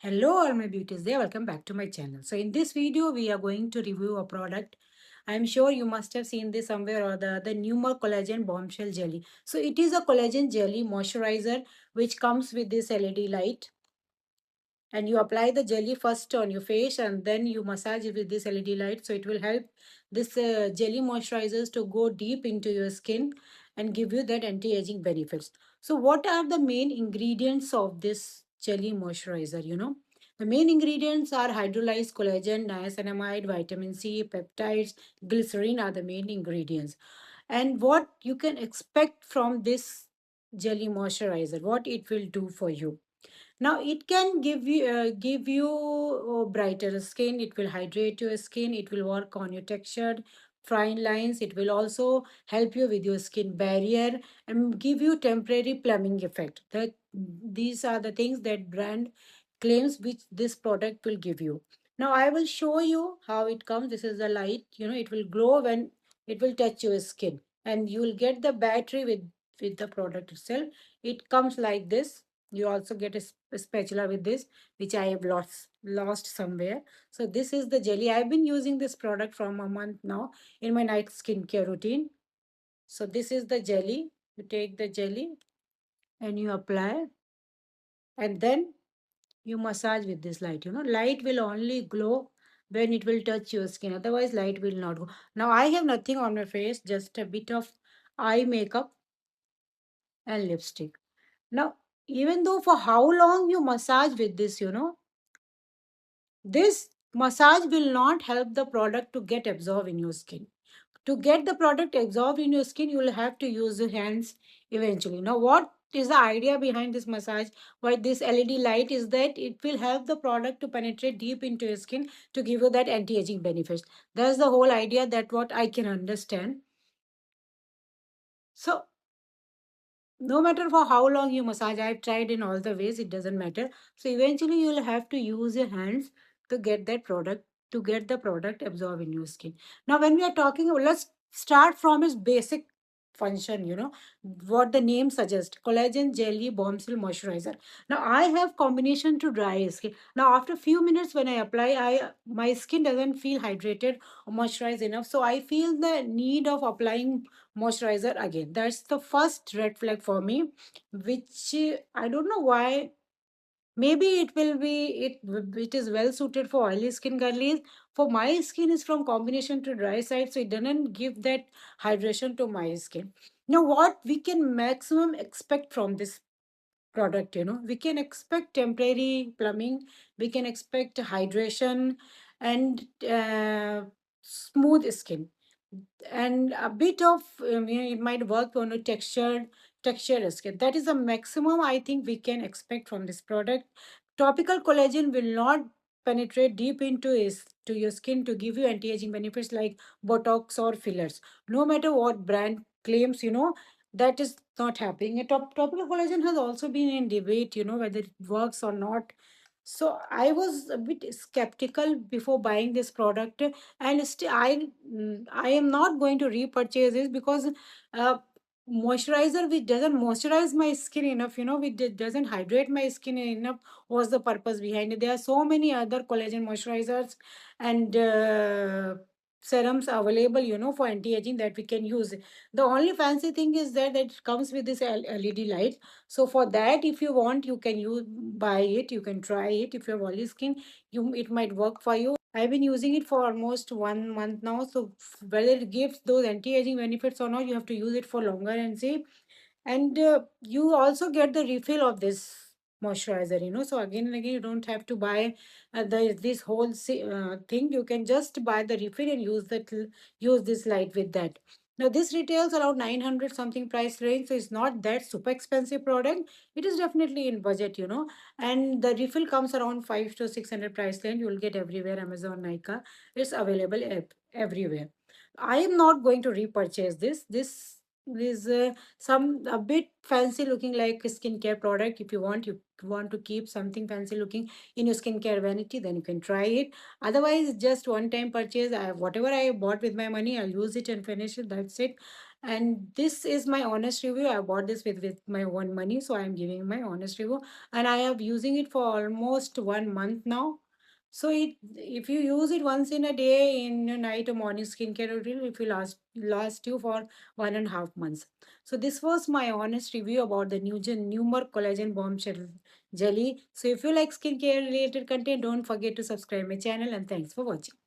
Hello all my beauties there, welcome back to my channel. So in this video we are going to review a product. I'm sure you must have seen this somewhere or the Numour Collagen Bombshell Jelly. So it is a collagen jelly moisturizer which comes with this LED light, and you apply the jelly first on your face and then you massage it with this LED light. So it will help this jelly moisturizers to go deep into your skin and give you that anti-aging benefits. So what are the main ingredients of this jelly moisturizer? The main ingredients are hydrolyzed collagen, niacinamide, vitamin C, peptides, glycerin are the main ingredients. And what you can expect from this jelly moisturizer, what it will do for you. Now it can give you brighter skin. It will hydrate your skin. It will work on your textured fine lines. It will also help you with your skin barrier and give you temporary plumbing effect. That these are the things that brand claims which this product will give you. Now I will show you how it comes. This is the light. It will glow when it will touch your skin, and you will get the battery with the product itself. It comes like this. You also get a spatula with this, which I have lost somewhere. So this is the jelly. I've been using this product from a month now in my night skincare routine. So this is the jelly. You take the jelly and you apply, and then you massage with this light. Light will only glow when it will touch your skin. Otherwise, light will not go. Now I have nothing on my face, just a bit of eye makeup and lipstick. Now, even though for how long you massage with this, this massage will not help the product to get absorbed in your skin. To get the product absorbed in your skin, you will have to use your hands eventually. Now, what is the idea behind this massage? Why this LED light is that it will help the product to penetrate deep into your skin to give you that anti-aging benefits. That's the whole idea, that what I can understand. So no matter for how long you massage, I've tried in all the ways, it doesn't matter. So eventually you'll have to use your hands to get that product, to get the product absorbed in your skin. Now when we are talking, let's start from its basic function. What the name suggests: collagen jelly bombshell moisturizer. Now I have combination to dry skin. Now after few minutes when I apply, I my skin doesn't feel hydrated or moisturized enough, so I feel the need of applying moisturizer again. That's the first red flag for me, which I don't know why. Maybe it is well suited for oily skin girlies. For my skin is from combination to dry side, so it doesn't give that hydration to my skin. Now what we can maximum expect from this product, we can expect temporary plumbing, we can expect hydration, and smooth skin, and a bit of it might work on a textured skin. That is the maximum I think we can expect from this product. Topical collagen will not penetrate deep into to your skin to give you anti-aging benefits like botox or fillers. No matter what brand claims, that is not happening. Topical collagen has also been in debate, whether it works or not. So I was a bit skeptical before buying this product, and still I am not going to repurchase this because uh, moisturizer which doesn't moisturize my skin enough, which doesn't hydrate my skin enough, was the purpose behind it. There are so many other collagen moisturizers and serums available, for anti-aging that we can use. The only fancy thing is that it comes with this LED light. So for that, if you want, you can buy it, you can try it. If you have oily skin, it might work for you. I've been using it for almost 1 month now. So whether it gives those anti-aging benefits or not, you have to use it for longer and see. And you also get the refill of this moisturizer, so again and again you don't have to buy this whole thing. You can just buy the refill and use this light with that. Now this retails around 900 something price range, so it's not that super expensive product. It is definitely in budget, and the refill comes around 5 to 600 price range. You will get everywhere, Amazon, Nika. It's available everywhere. I am not going to repurchase this is some a bit fancy looking like a skincare product. If you want to keep something fancy looking in your skincare vanity, then you can try it. Otherwise, just one time purchase. Whatever I bought with my money, I'll use it and finish it. That's it. And this is my honest review. I bought this with my own money, so I am giving my honest review. And I have using it for almost 1 month now. So it, if you use it once in a day, in a night or morning skincare routine, it will last you for 1.5 months. So this was my honest review about the Numour Collagen Bombshell jelly. So if you like skincare related content, don't forget to subscribe my channel, and thanks for watching.